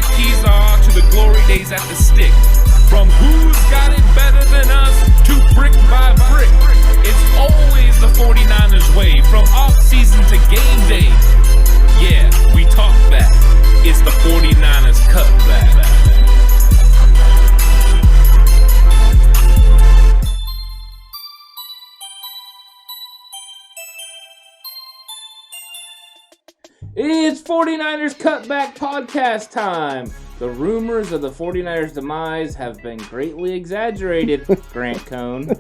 the keys are to the glory days at the stick. From who's got it better than us to brick by brick. It's always the 49ers way, from off-season to game day. Yeah, we talk back. It's the 49ers Cutback. It's 49ers Cutback Podcast time. The rumors of the 49ers demise have been greatly exaggerated, Grant Cohn.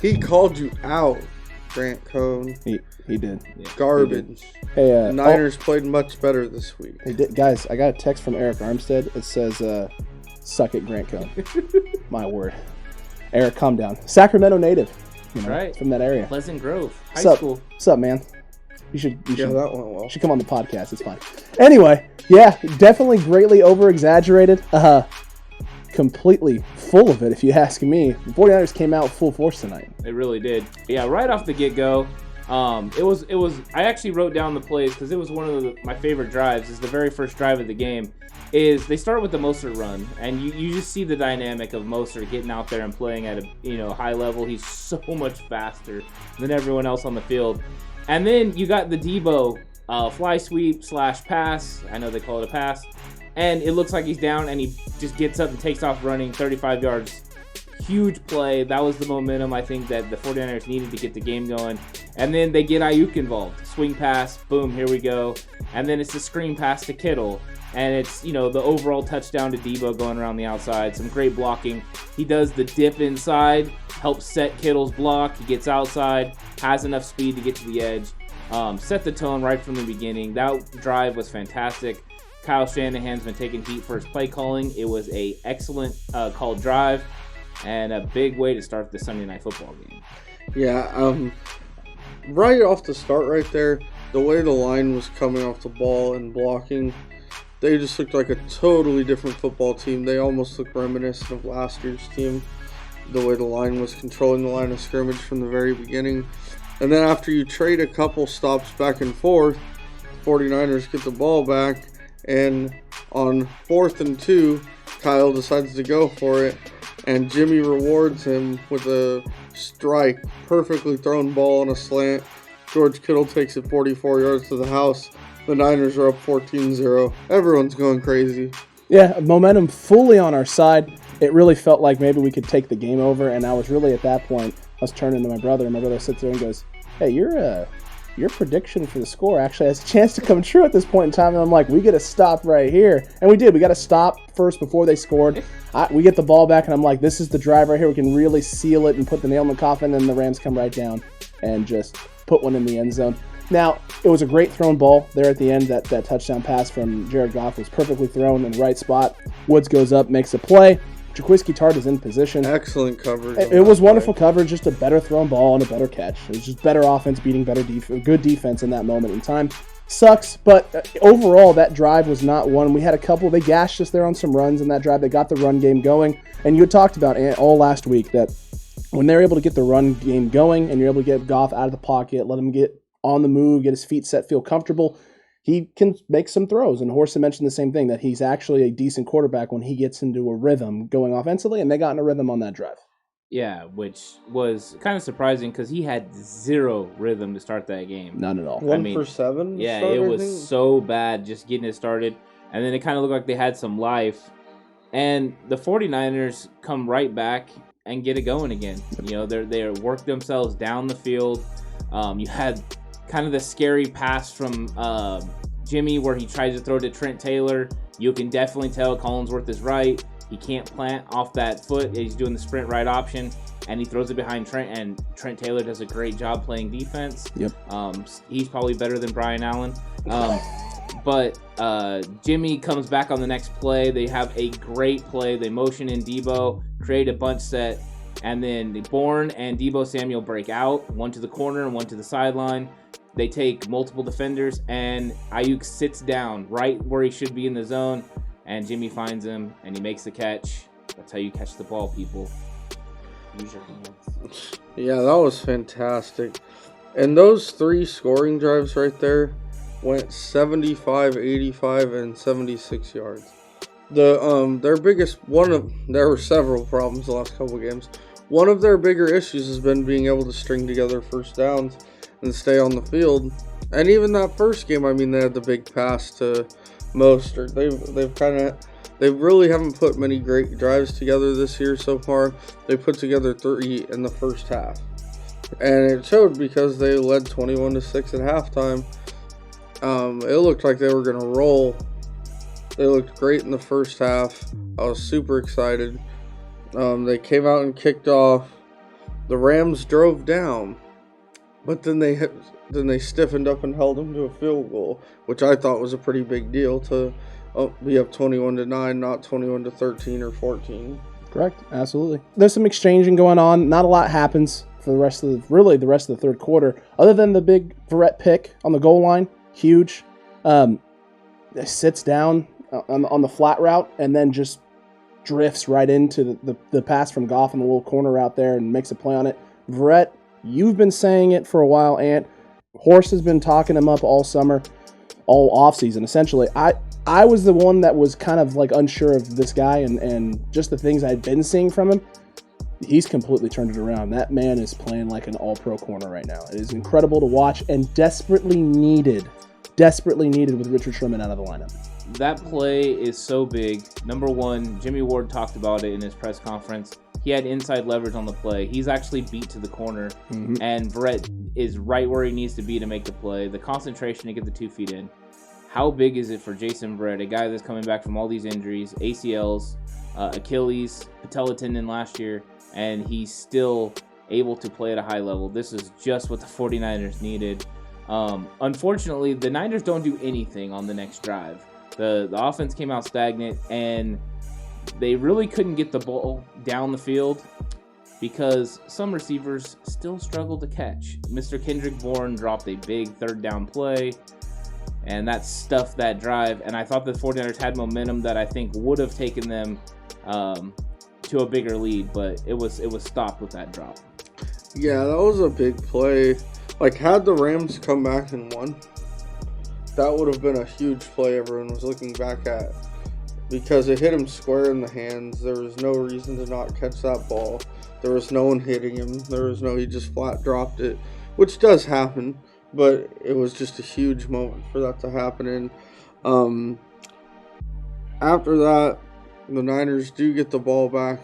He called you out, Grant Cohn. He did. Yeah, Garbage. Hey, The Niners played much better this week. Hey, guys, I got a text from Eric Armstead. It says, suck it, Grant Cohn. My word. Eric, calm down. Sacramento native. Right. From that area. Pleasant Grove, high school. What's up, man? You should That went well. you should come on the podcast. It's fine. Anyway, yeah, definitely greatly over-exaggerated. Completely full of it, if you ask me. The 49ers came out full force tonight. It really did. Yeah, right off the get-go. It was. I actually wrote down the plays because it was one of my favorite drives. Is the very first drive of the game. Is they start with the Mostert run, and you just see the dynamic of Mostert getting out there and playing at a high level. He's so much faster than everyone else on the field. And then you got the Debo fly sweep / pass. I know they call it a pass. And it looks like he's down, and he just gets up and takes off running 35 yards. Huge play. That was the momentum, I think, that the 49ers needed to get the game going. And then they get Ayuk involved. Swing pass, boom, here we go. And then it's the screen pass to Kittle. And it's, the overall touchdown to Debo going around the outside. Some great blocking. He does the dip inside, helps set Kittle's block. He gets outside, has enough speed to get to the edge. Set the tone right from the beginning. That drive was fantastic. Kyle Shanahan's been taking heat for his play calling. It was a excellent called drive and a big way to start the Sunday Night Football game. Yeah, right off the start right there, the way the line was coming off the ball and blocking, they just looked like a totally different football team. They almost looked reminiscent of last year's team, the way the line was controlling the line of scrimmage from the very beginning. And then after you trade a couple stops back and forth, the 49ers get the ball back, and on 4th and 2, Kyle decides to go for it, and Jimmy rewards him with a strike, perfectly thrown ball on a slant. George Kittle takes it 44 yards to the house. The Niners are up 14-0. Everyone's going crazy. Yeah, momentum fully on our side. It really felt like maybe we could take the game over, and I was really at that point, I was turning to my brother, and my brother sits there and goes, hey, your prediction for the score actually has a chance to come true at this point in time. And I'm like, we got to stop right here. And we did. We got to stop first before they scored. We get the ball back, and I'm like, this is the drive right here. We can really seal it and put the nail in the coffin. And then the Rams come right down and just put one in the end zone. Now, it was a great thrown ball there at the end. That touchdown pass from Jared Goff was perfectly thrown in the right spot. Woods goes up, makes a play. Jaquiski Tart is in position. Excellent coverage. It was wonderful coverage, just a better thrown ball and a better catch. It was just better offense beating better good defense in that moment in time. Sucks, but overall that drive was not one. We had a couple. They gashed us there on some runs in that drive. They got the run game going. And you had talked about all last week that when they're able to get the run game going and you're able to get Goff out of the pocket, let him get on the move, get his feet set, feel comfortable, he can make some throws. And Horst mentioned the same thing, that he's actually a decent quarterback when he gets into a rhythm going offensively, and they got in a rhythm on that drive. Yeah, which was kind of surprising because he had zero rhythm to start that game. None at all. 1 for 7? Yeah, it was so bad just getting it started. And then it kind of looked like they had some life. And the 49ers come right back and get it going again. They work themselves down the field. You had kind of the scary pass from Jimmy where he tries to throw to Trent Taylor. You can definitely tell Collinsworth is right. He can't plant off that foot. He's doing the sprint right option, and he throws it behind Trent, and Trent Taylor does a great job playing defense. Yep. He's probably better than Brian Allen. But Jimmy comes back on the next play. They have a great play. They motion in Debo, create a bunch set, and then Bourne and Debo Samuel break out, one to the corner and one to the sideline. They take multiple defenders, and Ayuk sits down right where he should be in the zone, and Jimmy finds him, and he makes the catch. That's how you catch the ball, people. Use your hands. Yeah, that was fantastic. And those 3 scoring drives right there, went 75, 85, and 76 yards. Their biggest there were several problems the last couple of games. One of their bigger issues has been being able to string together first downs and stay on the field. And even that first game, I mean, they had the big pass to Mostert. They really haven't put many great drives together this year so far. They put together 3 in the first half. And it showed because they led 21-6 at halftime. It looked like they were going to roll. They looked great in the first half. I was super excited. They came out and kicked off. The Rams drove down. But then they stiffened up and held them to a field goal, which I thought was a pretty big deal to be up 21-9, not 21-13 or 14. Correct, absolutely. There's some exchanging going on. Not a lot happens for the rest of the third quarter, other than the big Verrett pick on the goal line, huge. Sits down on the flat route and then just drifts right into the pass from Goff in the little corner out there and makes a play on it. Verrett, you've been saying it for a while, Ant. Horse has been talking him up all summer, all offseason, essentially. I was the one that was kind of like unsure of this guy and just the things I'd been seeing from him. He's completely turned it around. That man is playing like an all-pro corner right now. It is incredible to watch and desperately needed with Richard Sherman out of the lineup. That play is so big. Number one, Jimmy Ward talked about it in his press conference. He had inside leverage on the play. He's actually beat to the corner, and Verrett is right where he needs to be to make the play. The concentration to get the 2 feet in. How big is it for Jason Verrett, a guy that's coming back from all these injuries, ACLs, Achilles, patella tendon last year, and he's still able to play at a high level? This is just what the 49ers needed. Unfortunately, the Niners don't do anything on the next drive. The offense came out stagnant, and they really couldn't get the ball down the field because some receivers still struggled to catch. Mr. Kendrick Bourne dropped a big third down play, and that stuffed that drive. And I thought the 49ers had momentum that I think would have taken them to a bigger lead, but it was stopped with that drop. Yeah, that was a big play. Like, had the Rams come back and won, that would have been a huge play everyone was looking back at. Because it hit him square in the hands. There was no reason to not catch that ball. There was no one hitting him. He just flat dropped it, which does happen. But it was just a huge moment for that to happen. And after that, the Niners do get the ball back.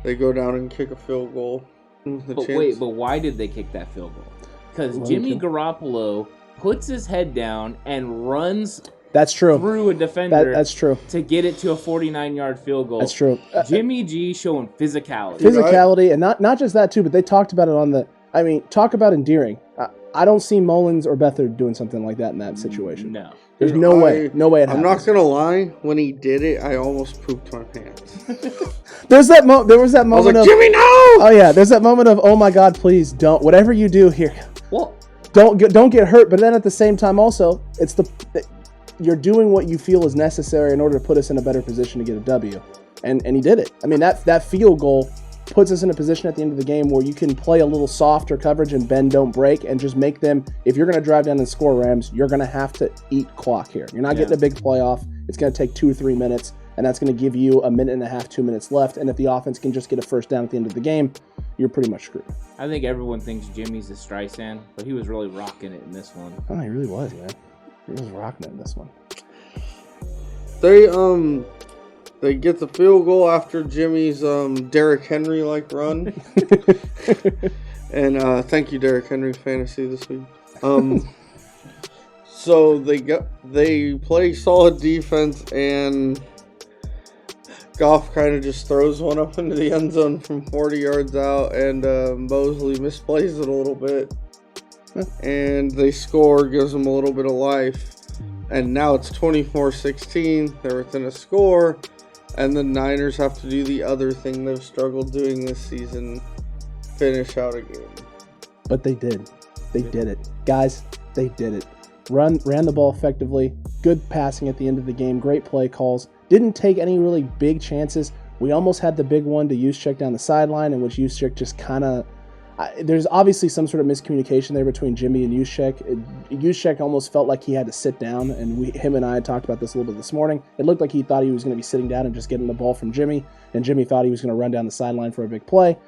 They go down and kick a field goal. But why did they kick that field goal? Because Jimmy Garoppolo puts his head down and runs through a defender. That's true. To get it to a 49-yard field goal. That's true. Jimmy G showing physicality. Physicality, and not just that too, but they talked about it talk about endearing. I don't see Mullins or Beathard doing something like that in that situation. No. There's no way it happens. I'm not going to lie. When he did it, I almost pooped my pants. There was that moment I was like, of... Jimmy, no! Oh, yeah. There's that moment of, oh, my God, please don't. Whatever you do here, don't get hurt. But then at the same time also, you're doing what you feel is necessary in order to put us in a better position to get a W. And he did it. I mean, that field goal puts us in a position at the end of the game where you can play a little softer coverage and bend, don't break, and just make them, if you're going to drive down and score, Rams, you're going to have to eat clock here. You're not getting a big playoff. It's going to take 2 or 3 minutes, and that's going to give you a minute and a half, 2 minutes left. And if the offense can just get a first down at the end of the game, you're pretty much screwed. I think everyone thinks Jimmy's a Streisand, but he was really rocking it in this one. Oh, he really was, man. He was rocking it in this one. They get the field goal after Jimmy's Derrick Henry-like run. And thank you, Derrick Henry Fantasy this week. So they play solid defense, and Goff kind of just throws one up into the end zone from 40 yards out, and Mosley misplays it a little bit. And they score, gives them a little bit of life. And now it's 24-16. They're within a score. And the Niners have to do the other thing they've struggled doing this season, finish out a game. But they did. They did it. Guys, they did it. Ran the ball effectively. Good passing at the end of the game. Great play calls. Didn't take any really big chances. We almost had the big one to Juszczyk down the sideline, in which Juszczyk just kind of, there's obviously some sort of miscommunication there between Jimmy and Juszczyk. Juszczyk almost felt like he had to sit down, and him and I had talked about this a little bit this morning. It looked like he thought he was going to be sitting down and just getting the ball from Jimmy, and Jimmy thought he was going to run down the sideline for a big play.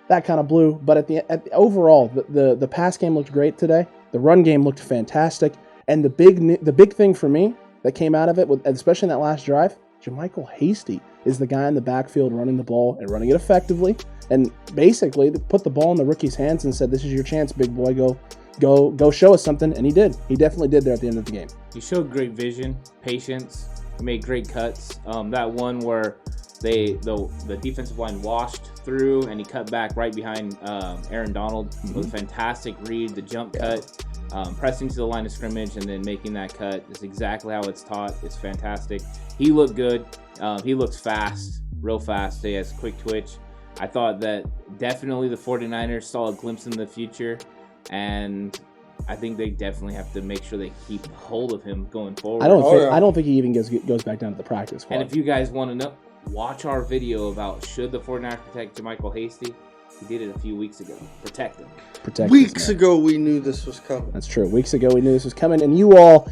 That kind of blew, but overall, the pass game looked great today. The run game looked fantastic, and the big thing for me that came out of it, especially in that last drive, JaMycal Hasty is the guy in the backfield running the ball and running it effectively, and basically put the ball in the rookie's hands and said, "This is your chance, big boy. Go show us something." And he did. He definitely did there at the end of the game. He showed great vision, patience. He made great cuts. That one where the defensive line washed through and he cut back right behind Aaron Donald was a fantastic read. The jump cut, pressing to the line of scrimmage and then making that cut is exactly how it's taught. It's fantastic. He looked good. He looks fast, real fast. He has quick twitch. I thought that definitely the 49ers saw a glimpse in the future, and I think they definitely have to make sure they keep hold of him going forward. I don't think he even goes back down to the practice squad. And if you guys want to know, watch our video about should the 49ers protect JaMycal Hasty. We did it a few weeks ago. Protect him. Weeks ago, we knew this was coming. That's true. Weeks ago, we knew this was coming, and you all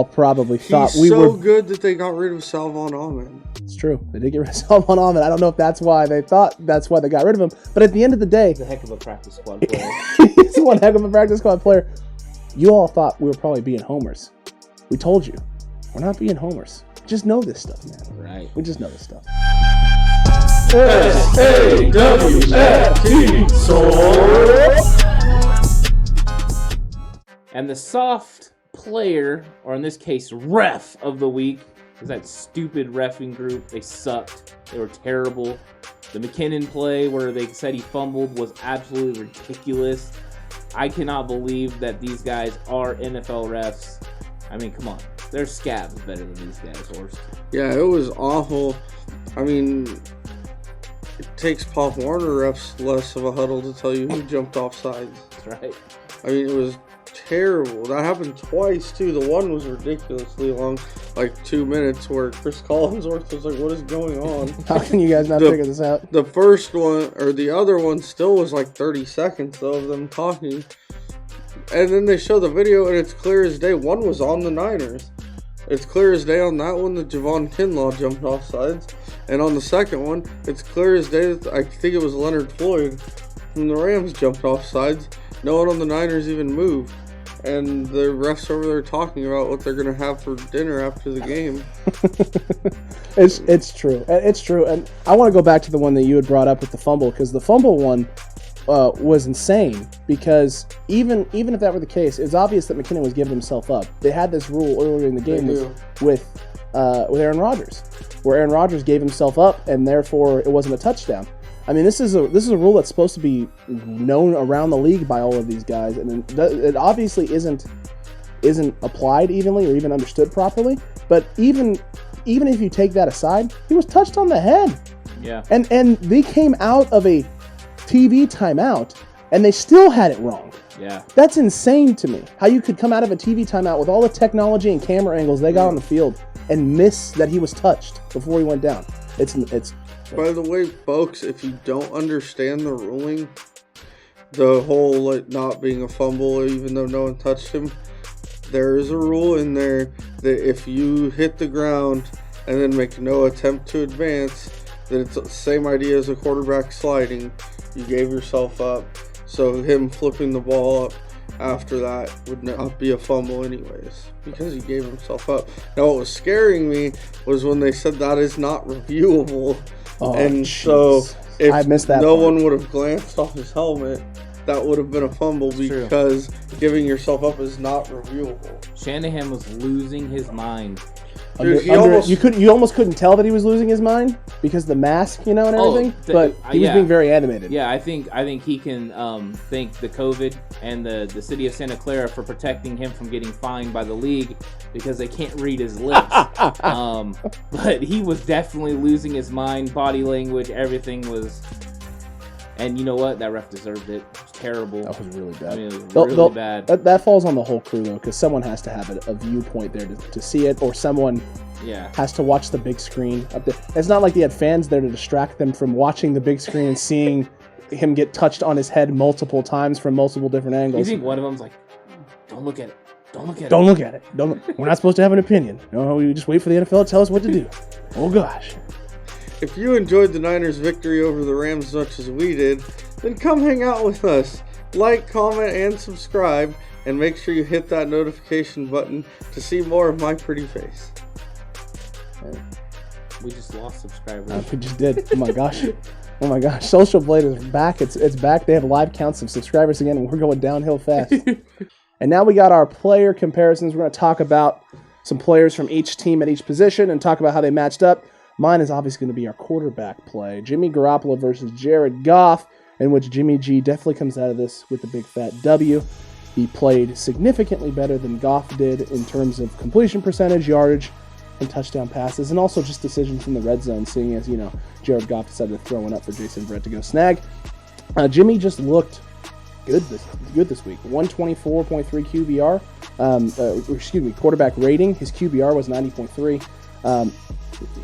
probably thought He's so good that they got rid of Salvon Ahmed. It's true. They did get rid of Salvon Ahmed. I don't know if that's why they got rid of him. But at the end of the day, he's a heck of a practice squad player. He's one heck of a practice squad player. You all thought we were probably being homers. We told you, we're not being homers. We just know this stuff, man. Right. We just know this stuff. SAWFT And the soft player, or in this case, ref of the week, is that stupid reffing group. They sucked. They were terrible. The McKinnon play where they said he fumbled was absolutely ridiculous. I cannot believe that these guys are NFL refs. I mean, come on. Their scabs better than these guys, Horst. Yeah, it was awful. I mean, it takes Pop Warner refs less of a huddle to tell you who jumped off sides. That's right. I mean, it was terrible. That happened twice, too. The one was ridiculously long, like 2 minutes, where Chris Collinsworth was like, what is going on? How can you guys not figure this out? The first one, or the other one, still was like 30 seconds, though, of them talking. And then they show the video, and it's clear as day. One was on the Niners. It's clear as day on that one that Javon Kinlaw jumped off sides. And on the second one, it's clear as day that I think it was Leonard Floyd from the Rams jumped off sides. No one on the Niners even moved. And the refs over there talking about what they're going to have for dinner after the game. It's true. It's true. And I want to go back to the one that you had brought up with the fumble, because the fumble one was insane, because even if that were the case, it's obvious that McKinnon was giving himself up. They had this rule earlier in the game with Aaron Rodgers, where Aaron Rodgers gave himself up, and therefore it wasn't a touchdown. I mean, this is a rule that's supposed to be known around the league by all of these guys, and it obviously isn't applied evenly or even understood properly. But even if you take that aside, he was touched on the head. Yeah. And they came out of a TV timeout, and they still had it wrong. Yeah. That's insane to me. How you could come out of a TV timeout with all the technology and camera angles they got on the field and miss that he was touched before he went down. It's. By the way, folks, if you don't understand the ruling, the whole not being a fumble, even though no one touched him, there is a rule in there that if you hit the ground and then make no attempt to advance, that it's the same idea as a quarterback sliding. You gave yourself up. So him flipping the ball up after that would not be a fumble anyways, because he gave himself up. Now, what was scaring me was when they said that is not reviewable. Oh, and geez. So if I missed that no part. one would have glanced off his helmet, that would have been a fumble. It's because giving yourself up is not reviewable. Shanahan was losing his mind. Dude, you almost couldn't tell that he was losing his mind because of the mask, and everything. But he was being very animated. Yeah, I think he can thank the COVID and the city of Santa Clara for protecting him from getting fined by the league because they can't read his lips. But he was definitely losing his mind, body language, everything was. And you know what? That ref deserved it. It was terrible. That was really bad. I mean, it was really bad. That falls on the whole crew, though, because someone has to have a viewpoint there to see it, or someone has to watch the big screen up there. It's not like they had fans there to distract them from watching the big screen and seeing him get touched on his head multiple times from multiple different You angles. think one of them's like, don't look at it. Don't look at Don't look at it. We're not supposed to have an opinion. No, we just wait for the NFL to tell us what to do. Oh, gosh. If you enjoyed the Niners' victory over the Rams as much as we did, then come hang out with us. Like, comment, and subscribe, and make sure you hit that notification button to see more of my pretty face. We just lost subscribers. We just did. Oh, my gosh. Oh, my gosh. Social Blade is back. It's back. They have live counts of subscribers again, and we're going downhill fast. And now we got our player comparisons. We're going to talk about some players from each team at each position and talk about how they matched up. Mine is obviously going to be our quarterback play. Jimmy Garoppolo versus Jared Goff, in which Jimmy G definitely comes out of this with a big fat W. He played significantly better than Goff did in terms of completion percentage, yardage, and touchdown passes, and also just decisions in the red zone, seeing as, Jared Goff decided to throw one up for Jason Verrett to go snag. Jimmy just looked good this week. 124.3 QBR. Quarterback rating. His QBR was 90.3.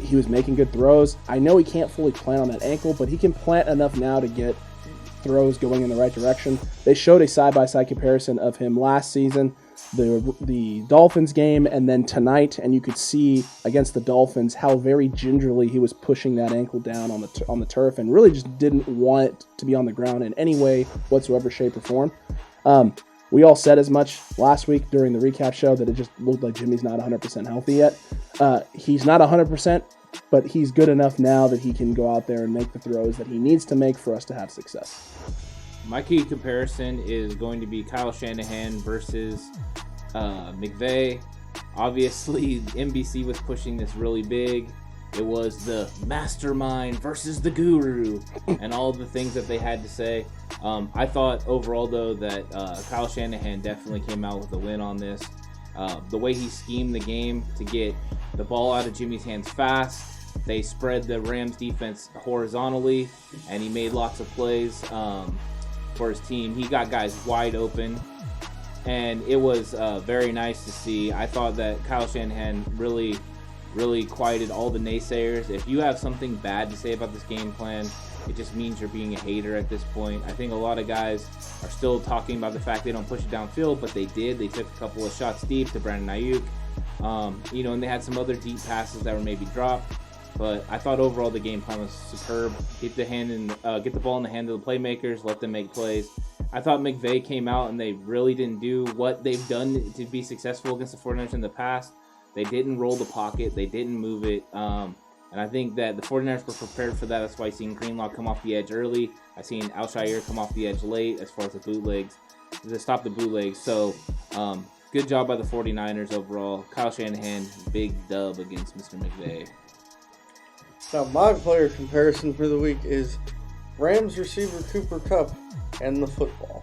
He was making good throws. I know he can't fully plant on that ankle, but he can plant enough now to get throws going in the right direction. They showed a side-by-side comparison of him last season, the Dolphins game, and then tonight, and you could see against the Dolphins how very gingerly he was pushing that ankle down on the turf and really just didn't want it to be on the ground in any way whatsoever, shape, or form. We all said as much last week during the recap show that it just looked like Jimmy's not 100% healthy yet. He's not 100%, but he's good enough now that he can go out there and make the throws that he needs to make for us to have success. My key comparison is going to be Kyle Shanahan versus McVay. Obviously, NBC was pushing this really big. It was the mastermind versus the guru and all the things that they had to say. I thought overall, though, that Kyle Shanahan definitely came out with a win on this. The way he schemed the game to get the ball out of Jimmy's hands fast, they spread the Rams defense horizontally, and he made lots of plays for his team. He got guys wide open, and it was very nice to see. I thought that Kyle Shanahan really quieted all the naysayers. If you have something bad to say about this game plan, it just means you're being a hater at this point. I think a lot of guys are still talking about the fact they don't push it downfield, but they did. They took a couple of shots deep to Brandon Ayuk, and they had some other deep passes that were maybe dropped. But I thought overall the game plan was superb. Get the ball in the hand of the playmakers, let them make plays. I thought McVay came out and they really didn't do what they've done to be successful against the 49ers in the past. They didn't roll the pocket. They didn't move it. And I think that the 49ers were prepared for that. That's why I seen Greenlaw come off the edge early. I seen Alshire come off the edge late as far as the bootlegs, to stop the bootlegs. So good job by the 49ers overall. Kyle Shanahan, big dub against Mr. McVay. Now, my player comparison for the week is Rams receiver Cooper Kupp and the football.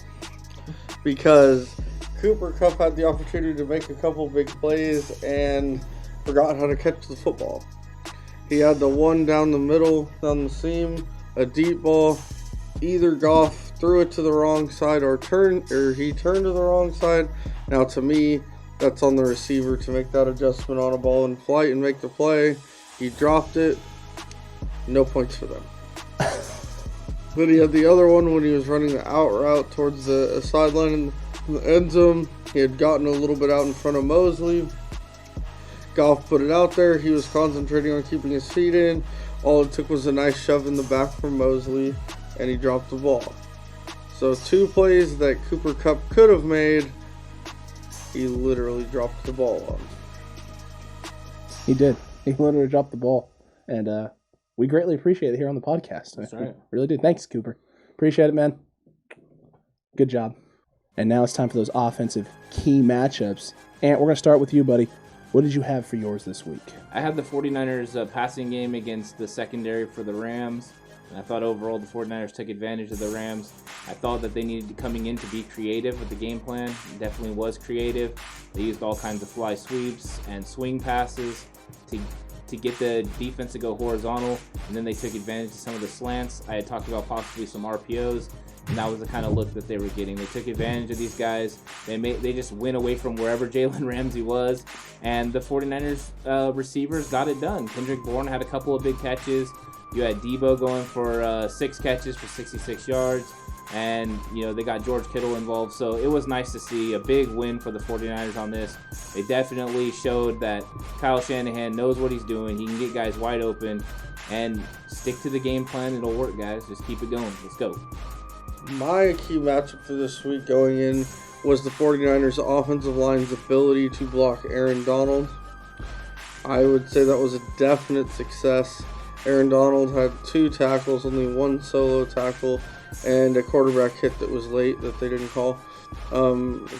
Because Cooper Kupp had the opportunity to make a couple big plays and forgot how to catch the football. He had the one down the middle, down the seam, a deep ball. Either Goff threw it to the wrong side or he turned to the wrong side. Now, to me, that's on the receiver to make that adjustment on a ball in flight and make the play. He dropped it. No points for them. Then he had the other one when he was running the out route towards the sideline in the end zone. He had gotten a little bit out in front of Mosley. Goff put it out there. He was concentrating on keeping his feet in. All it took was a nice shove in the back from Mosley, and he dropped the ball. So 2 plays that Cooper Kupp could have made, he literally dropped the ball on. He did. He literally dropped the ball. And we greatly appreciate it here on the podcast. That's right. We really do. Thanks, Cooper. Appreciate it, man. Good job. And now it's time for those offensive key matchups. And we're going to start with you, buddy. What did you have for yours this week? I had the 49ers passing game against the secondary for the Rams. And I thought overall the 49ers took advantage of the Rams. I thought that they needed coming in to be creative with the game plan. It definitely was creative. They used all kinds of fly sweeps and swing passes to get the defense to go horizontal, and then they took advantage of some of the slants. I had talked about possibly some RPOs, and that was the kind of look that they were getting. They took advantage of these guys. They just went away from wherever Jalen Ramsey was, and the 49ers receivers got it done. Kendrick Bourne had a couple of big catches. You had Debo going for 6 catches for 66 yards. And, they got George Kittle involved. So it was nice to see a big win for the 49ers on this. They definitely showed that Kyle Shanahan knows what he's doing. He can get guys wide open and stick to the game plan. It'll work, guys. Just keep it going. Let's go. My key matchup for this week going in was the 49ers offensive line's ability to block Aaron Donald. I would say that was a definite success. Aaron Donald had 2 tackles, only 1 solo tackle, and a quarterback hit that was late that they didn't call.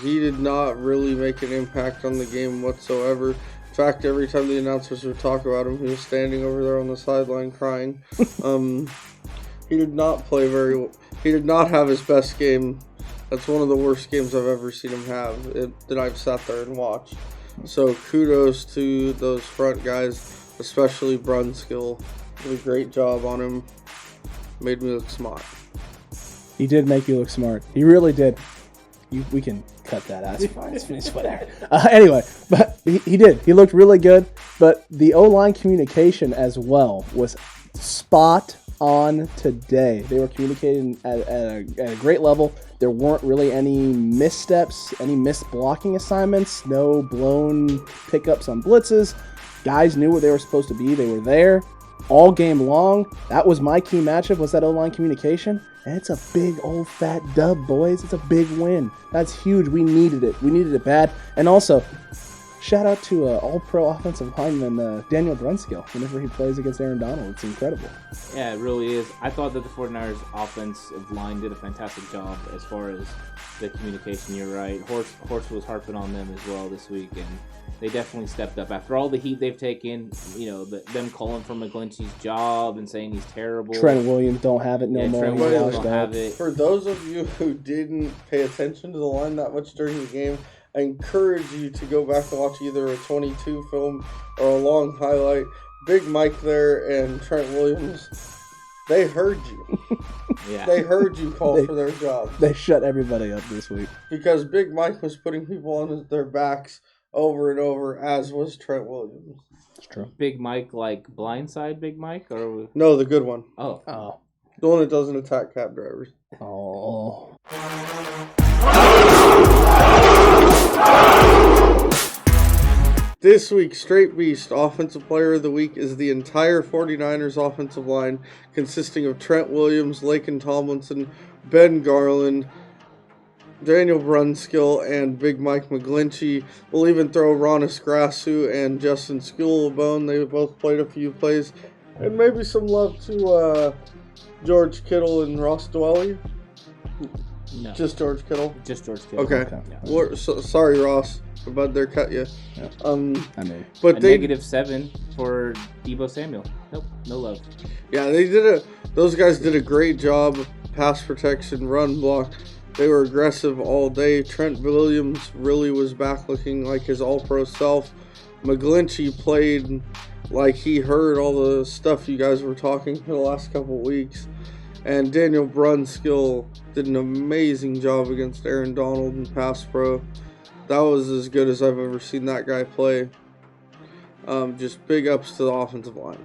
He did not really make an impact on the game whatsoever. In fact, every time the announcers would talk about him, he was standing over there on the sideline crying. He did not play very well. He did not have his best game. That's one of the worst games I've ever seen him have that I've sat there and watched. So kudos to those front guys, especially Brunskill. Did a great job on him. Made me look smart. He did make you look smart. He really did. We can cut that out. It's fine. It's finished. Whatever. Anyway, but he did. He looked really good. But the O-line communication as well was spot on today. They were communicating at a great level. There weren't really any missteps, any missed blocking assignments, no blown pickups on blitzes. Guys knew where they were supposed to be. They were there all game long. That was my key matchup, was that O-line communication. And it's a big old fat dub, boys. It's a big win. That's huge. We needed it. We needed it bad. And also, shout out to all-pro offensive lineman Daniel Brunskill whenever he plays against Aaron Donald. It's incredible. Yeah, it really is. I thought that the 49ers offensive line did a fantastic job as far as the communication. You're right. Horst was harping on them as well this week, and they definitely stepped up. After all the heat they've taken, them calling for McGlinchey's job and saying he's terrible. Trent Williams don't have it no more. Trent Williams don't have it. For those of you who didn't pay attention to the line that much during the game, I encourage you to go back and watch either a 22 film or a long highlight. Big Mike there and Trent Williams, they heard you. Yeah. They heard you call for their job. They shut everybody up this week. Because Big Mike was putting people on their backs over and over, as was Trent Williams. It's true. Big Mike, like Blindside Big Mike? Or No, the good one. Oh. The one that doesn't attack cab drivers. Oh. This week's Straight Beast Offensive Player of the Week is the entire 49ers offensive line, consisting of Trent Williams, Laken Tomlinson, Ben Garland, Daniel Brunskill, and Big Mike McGlinchey. We'll even throw Ronis Grasu and Justin Skule a bone. They both played a few plays. And maybe some love to George Kittle and Ross Dwelly. No. Just George Kittle? Just George Kittle. Okay. Yeah. Sorry, Ross. About their cut you. Yeah. But a they -7 for Deebo Samuel. Nope, no love. Yeah, those guys did a great job. Pass protection, run block. They were aggressive all day. Trent Williams really was back looking like his all-pro self. McGlinchey played like he heard all the stuff you guys were talking for the last couple weeks. And Daniel Brunskill did an amazing job against Aaron Donald in pass pro. That was as good as I've ever seen that guy play. Just big ups to the offensive line.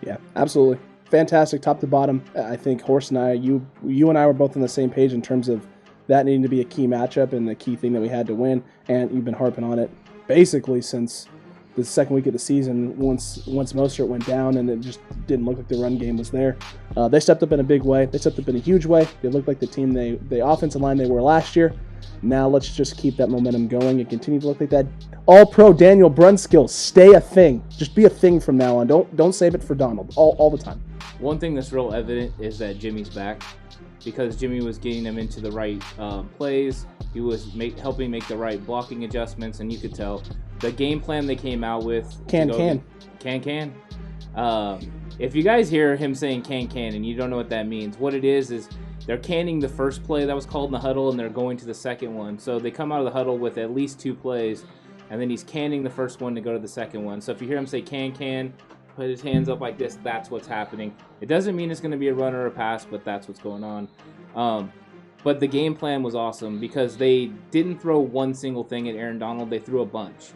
Yeah, absolutely. Fantastic top to bottom. I think Horst and I, you and I were both on the same page in terms of that needing to be a key matchup and the key thing that we had to win. And you've been harping on it basically since the second week of the season, once Mostert went down and it just didn't look like the run game was there. They stepped up in a big way. They stepped up in a huge way. They looked like the team, the offensive line they were last year. Now let's just keep that momentum going and continue to look like that. All-pro Daniel Brunskill, stay a thing. Just be a thing from now on. Don't save it for Donald all the time. One thing that's real evident is that Jimmy's back, because Jimmy was getting them into the right plays. He was helping make the right blocking adjustments, and you could tell the game plan they came out with. Can. If you guys hear him saying can and you don't know what that means, what it is they're canning the first play that was called in the huddle, and they're going to the second one. So they come out of the huddle with at least 2 plays, and then he's canning the first one to go to the second one. So if you hear him say can, put his hands up like this, that's what's happening. It doesn't mean it's going to be a run or a pass, but that's what's going on. But the game plan was awesome because they didn't throw one single thing at Aaron Donald. They threw a bunch.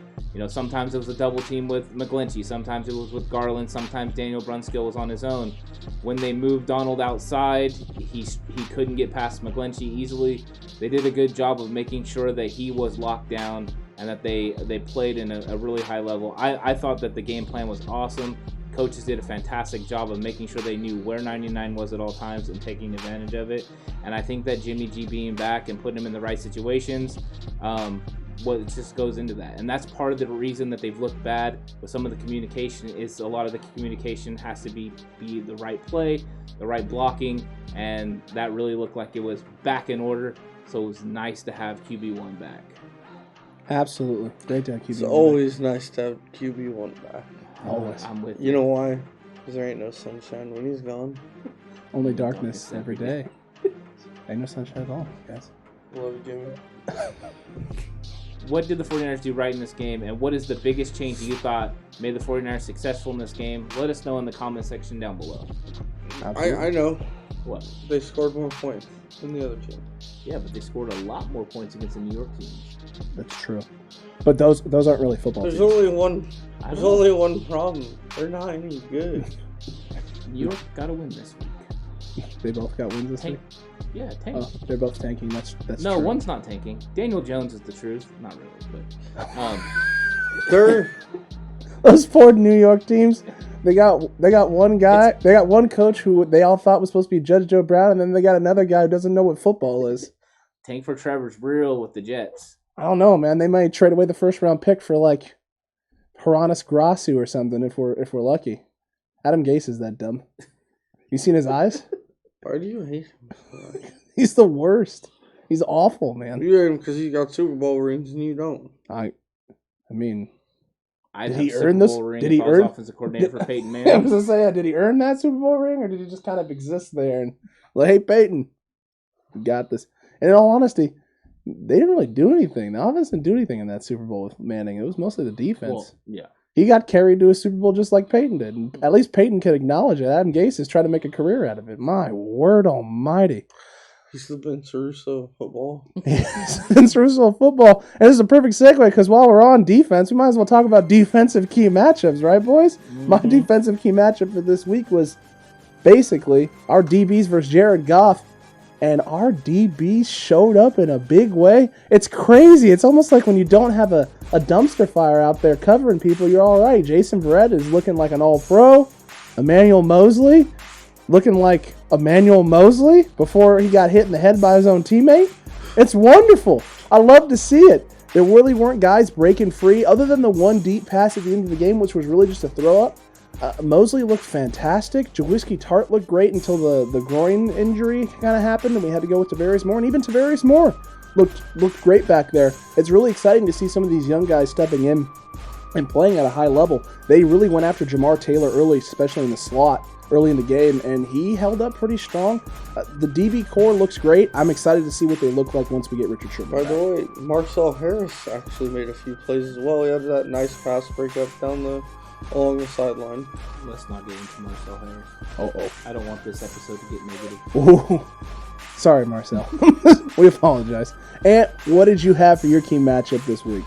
Sometimes it was a double team with McGlinchey. Sometimes it was with Garland. Sometimes Daniel Brunskill was on his own. When they moved Donald outside, he couldn't get past McGlinchey easily. They did a good job of making sure that he was locked down and that they played in a really high level. I thought that the game plan was awesome. Coaches did a fantastic job of making sure they knew where 99 was at all times and taking advantage of it. And I think that Jimmy G being back and putting him in the right situations, it just goes into that. And that's part of the reason that they've looked bad with some of the communication. Is a lot of the communication has to be the right play, the right blocking, and that really looked like it was back in order. So it was nice to have QB1 back. Absolutely. Great to have QB1 It's always nice to have QB1 back. Always. I'm with You know why? Because there ain't no sunshine when he's gone. Only darkness every day. Ain't no sunshine at all, guys. Love you, Jimmy. What did the 49ers do right in this game, and what is the biggest change you thought made the 49ers successful in this game? Let us know in the comment section down below. I know. What? They scored more points than the other team. Yeah, but they scored a lot more points against the New York team. That's true. But those aren't really football There's teams. only one problem. They're not any good. New York got to win this week. They both got wins this week? Yeah, tank. Oh, they're both tanking. That's no, true. one's not tanking. Daniel Jones is the truth. Not really, but They're Those four New York teams, they got one guy. They got one coach who they all thought was supposed to be Judge Joe Brown, and then they got another guy who doesn't know what football is. tank for Trevor's real with the Jets. I don't know, man. They might trade away the first round pick for like Haranis Grasu or something if we're lucky. Adam Gase is that dumb. You seen his eyes? why do you hate him? He's the worst. He's awful, man. You hate him because he got Super Bowl rings and you don't. I mean, I'd Did have he Super earn this? Bowl ring Did if he I was earn- offensive coordinator for Peyton I was Manning. gonna say, did he earn that Super Bowl ring, or did he just kind of exist there and like, hey, Peyton, we got this? And in all honesty, they didn't really do anything. The offense didn't do anything in that Super Bowl with Manning. It was mostly the defense. Well, yeah. He got carried to a Super Bowl just like Peyton did. And at least Peyton could acknowledge it. Adam Gase is trying to make a career out of it. My word almighty. He's the Vince Russo football. Vince Russo football. And this is a perfect segue because while we're on defense, we might as well talk about defensive key matchups, right, boys? Mm-hmm. My defensive key matchup for this week was basically our DBs versus Jared Goff. And our DBs showed up in a big way. It's crazy. It's almost like when you don't have a dumpster fire out there covering people, you're all right. Jason Verrett is looking like an all-pro. Emmanuel Mosley looking like Emmanuel Mosley before he got hit in the head by his own teammate. It's wonderful. I love to see it. There really weren't guys breaking free other than the one deep pass at the end of the game, which was really just a throw-up. Mosley looked fantastic. Jawiski Tart looked great until the groin injury kind of happened, and we had to go with Tavarius Moore. And even Tavarius Moore looked great back there. It's really exciting to see some of these young guys stepping in and playing at a high level. They really went after Jamar Taylor early, especially in the slot early in the game, and he held up pretty strong. The DB core looks great. I'm excited to see what they look like once we get Richard Sherman By back. the way, Marcel Harris actually made a few plays as well. He had that nice pass breakup along the sideline. Let's not get into Marcel Harris. Oh. I don't want this episode to get negative. Ooh. Sorry, Marcel. We apologize. And what did you have for your key matchup this week?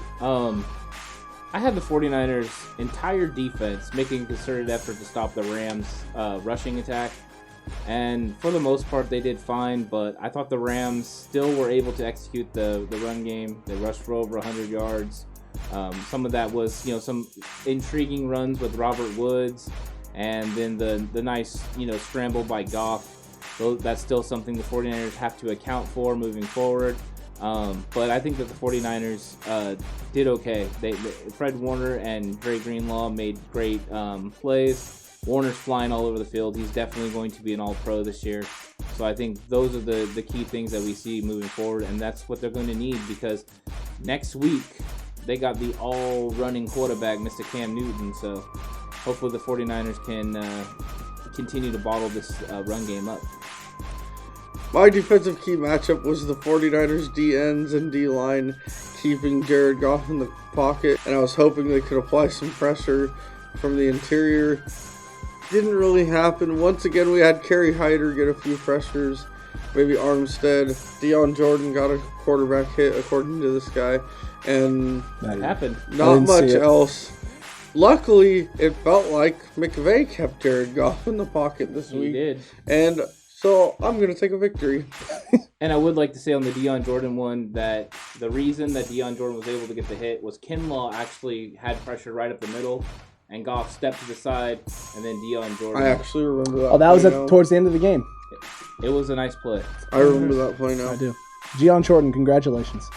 I had the 49ers' entire defense making a concerted effort to stop the Rams' rushing attack. And for the most part, they did fine, but I thought the Rams still were able to execute the run game. They rushed for over 100 yards. Some of that was, some intriguing runs with Robert Woods, and then the nice, scramble by Goff. So that's still something the 49ers have to account for moving forward. But I think that the 49ers did okay. Fred Warner and Dre Greenlaw made great plays. Warner's flying all over the field. He's definitely going to be an all-pro this year. So I think those are the key things that we see moving forward, and that's what they're going to need, because next week they got the all-running quarterback, Mr. Cam Newton. So hopefully the 49ers can continue to bottle this run game up. My defensive key matchup was the 49ers D-ends and D-line keeping Jared Goff in the pocket, and I was hoping they could apply some pressure from the interior. Didn't really happen. Once again, we had Kerry Hyder get a few pressures, maybe Armstead. Deion Jordan got a quarterback hit, according to this guy. And That happened. not much else. Luckily, it felt like McVay kept Jared Goff in the pocket this week. He did. And so I'm going to take a victory. And I would like to say on the Deion Jordan one that the reason that Deion Jordan was able to get the hit was Kinlaw actually had pressure right up the middle, and Goff stepped to the side, and then Deion Jordan. I actually remember that. Oh, that was play now. towards the end of the game. It was a nice play. I remember that play now. I do. Deion Jordan, congratulations.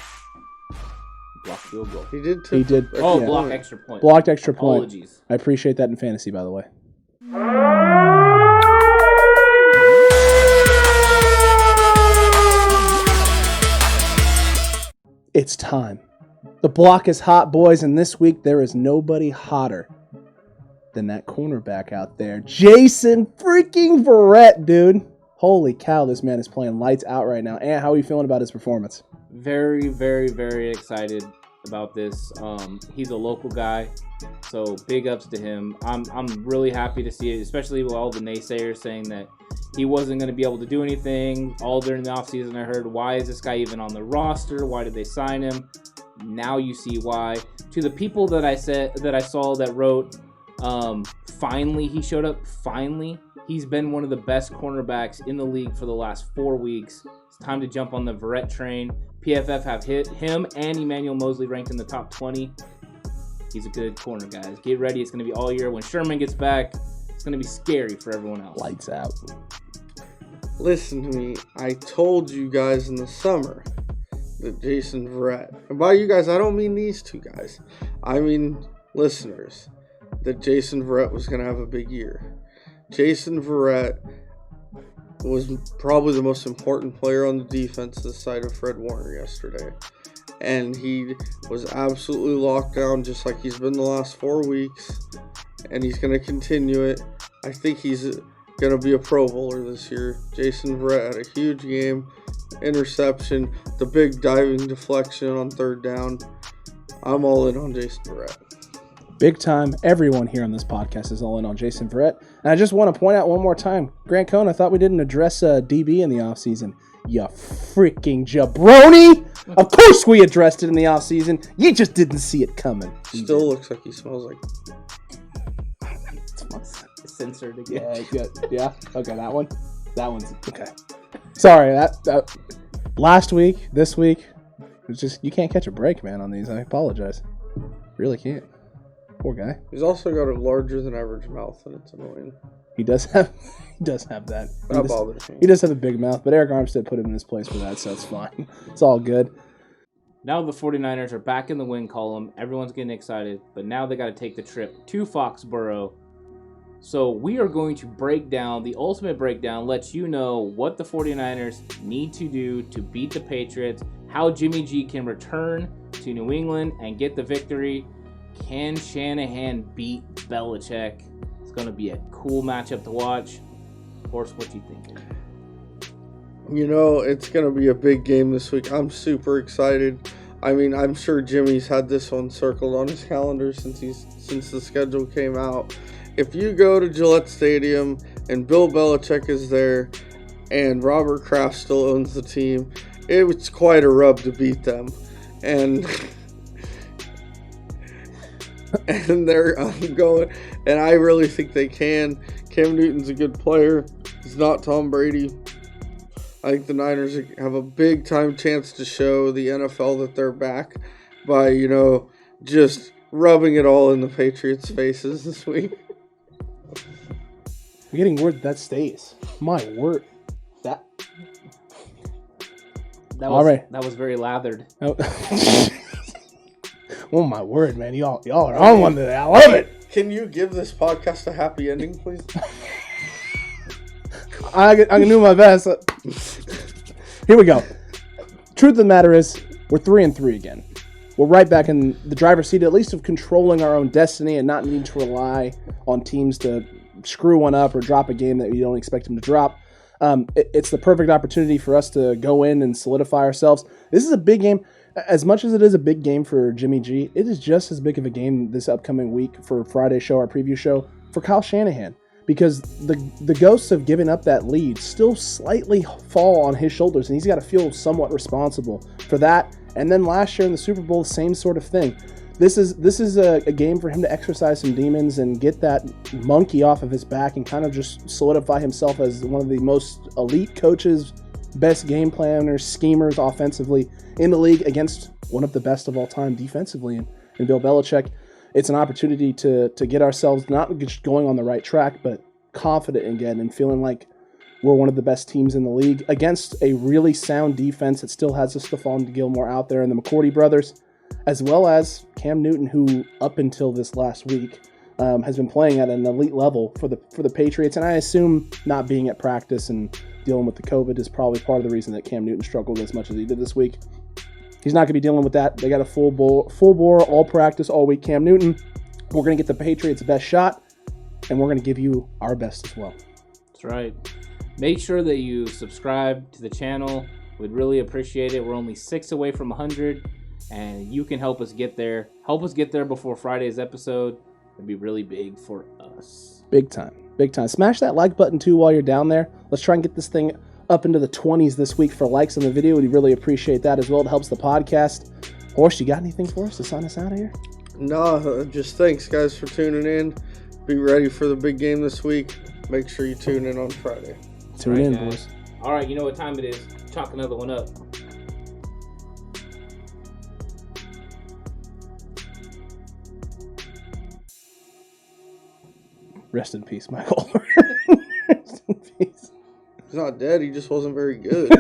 Block field goal. He did. He did. Oh, Yeah. block extra point. Blocked extra point. Apologies. I appreciate that in fantasy, by the way. It's time. The block is hot, boys, and this week there is nobody hotter than that cornerback out there. Jason freaking Verrett, dude. Holy cow, this man is playing lights out right now. And how are you feeling about his performance? Very, very, very excited about this. He's a local guy, so big ups to him. I'm really happy to see it, especially with all the naysayers saying that he wasn't going to be able to do anything. All during the offseason I heard, why is this guy even on the roster? Why did they sign him? Now you see why. To the people that I saw that wrote, finally he showed up. Finally, he's been one of the best cornerbacks in the league for the last 4 weeks. It's time to jump on the Verrett train. PFF have hit him and Emmanuel Mosley ranked in the top 20. He's a good corner, guys. Get ready. It's going to be all year. When Sherman gets back, it's going to be scary for everyone else. Lights out. Listen to me. I told you guys in the summer that Jason Verrett, and by you guys, I don't mean these two guys. I mean listeners, that Jason Verrett was going to have a big year. Jason Verrett was probably the most important player on the defense this side of Fred Warner yesterday. And he was absolutely locked down just like he's been the last 4 weeks. And he's going to continue it. I think he's going to be a Pro Bowler this year. Jason Verrett had a huge game. Interception. The big diving deflection on third down. I'm all in on Jason Verrett. Big time. Everyone here on this podcast is all in on Jason Verrett. And I just want to point out one more time, Grant Cohn, I thought we didn't address DB in the offseason. You freaking jabroni! Of course we addressed it in the offseason. You just didn't see it coming. Still looks like he smells like... It's censored again. Yeah, good. Yeah? Okay, that one? That one's... Okay. Sorry, that last week, this week, it's just, you can't catch a break, man, on these. I apologize. Really can't. Poor guy. He's also got a larger than average mouth, and it's annoying. He does have that. That bothers me. He does have a big mouth, but Eric Armstead put him in his place for that, so it's fine. It's all good. Now the 49ers are back in the win column. Everyone's getting excited, but now they got to take the trip to Fox Borough. So we are going to break down, the ultimate breakdown, lets you know what the 49ers need to do to beat the Patriots, how Jimmy G can return to New England and get the victory. Can Shanahan beat Belichick? It's going to be a cool matchup to watch. Horse, what you thinking? You know, it's going to be a big game this week. I'm super excited. I mean, I'm sure Jimmy's had this one circled on his calendar since the schedule came out. If you go to Gillette Stadium and Bill Belichick is there and Robert Kraft still owns the team, it's quite a rub to beat them. And they're going, and I really think they can. Cam Newton's a good player. He's not Tom Brady. I think the Niners have a big time chance to show the NFL that they're back by, just rubbing it all in the Patriots' faces this week. I'm getting word that stays. My word. That all right. That was very lathered. Oh. Oh my word, man! Y'all are on one today. I love it. Can you give this podcast a happy ending, please? I can do my best. Here we go. Truth of the matter is, we're 3-3 again. We're right back in the driver's seat, at least of controlling our own destiny and not needing to rely on teams to screw one up or drop a game that we don't expect them to drop. It's the perfect opportunity for us to go in and solidify ourselves. This is a big game. As much as it is a big game for Jimmy G, it is just as big of a game this upcoming week for Friday's show, our preview show, for Kyle Shanahan. because the ghosts of giving up that lead still slightly fall on his shoulders, and he's got to feel somewhat responsible for that. And then last year in the Super Bowl, same sort of thing. This is a game for him to exercise some demons and get that monkey off of his back and kind of just solidify himself as one of the most elite coaches, best game planners, schemers offensively in the league against one of the best of all time defensively in Bill Belichick. It's an opportunity to get ourselves not just going on the right track, but confident again and feeling like we're one of the best teams in the league against a really sound defense that still has the Stephon Gilmore out there and the McCourty brothers, as well as Cam Newton, who up until this last week has been playing at an elite level for the Patriots. And I assume not being at practice and dealing with the COVID is probably part of the reason that Cam Newton struggled as much as he did this week. He's not going to be dealing with that. They got a full bore, all practice, all week Cam Newton. We're going to get the Patriots' best shot, and we're going to give you our best as well. That's right. Make sure that you subscribe to the channel. We'd really appreciate it. We're only 6 away from 100, and you can help us get there. Help us get there before Friday's episode. It'd be really big for us. Big time. Big time. Smash that like button, too, while you're down there. Let's try and get this thing up into the 20s this week for likes on the video. We'd really appreciate that as well. It helps the podcast. Horst, you got anything for us to sign us out of here? No, just thanks, guys, for tuning in. Be ready for the big game this week. Make sure you tune in on Friday. Tune in, boys. All right, you know what time it is. Chalk another one up. Rest in peace, Michael. Rest in peace. He's not dead. He just wasn't very good.